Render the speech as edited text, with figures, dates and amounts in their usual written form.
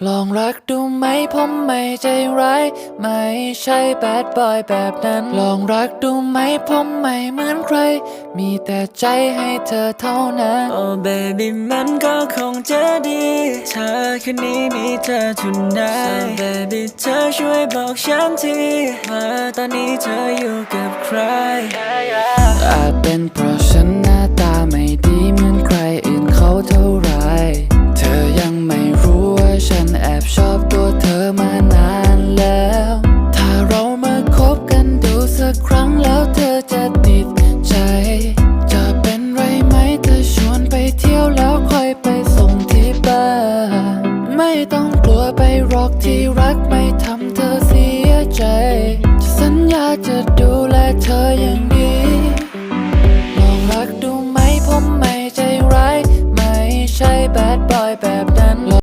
ลองรักดูไหมผมไม่ใจร้ายไม่ใช่แบดบอยแบบนั้นลองรักดูไหมผมไม่เหมือนใครมีแต่ใจให้เธอเท่านั้นโอ้เบบี้มันก็คงจะดีถ้าคืนนี้มีเธอทุนได้ So baby เธอช่วยบอกฉันทีว่าตอนนี้เธออยู่กับใครอาจเป็นเพราะฉันหน้าตาไม่ดีเหมือนใครอื่นเขาเท่าไรเธอยังไม่รู้ว่าฉันแอบชอบตัวเธอมานานแล้วถ้าเรามาคบกันดูสักครั้งแล้วเธอจะติดใจจะเป็นไรไหมเธอชวนไปเที่ยวแล้วค่อยไปส่งที่บ้านไม่ต้องกลัวไปหรอกที่รักไม่ทำเธอเสียใจจะสัญญาจะดูแลเธออย่างดีลองรักดูไหมผมไม่ใจร้ายไม่ใช่แบดบอยแบบ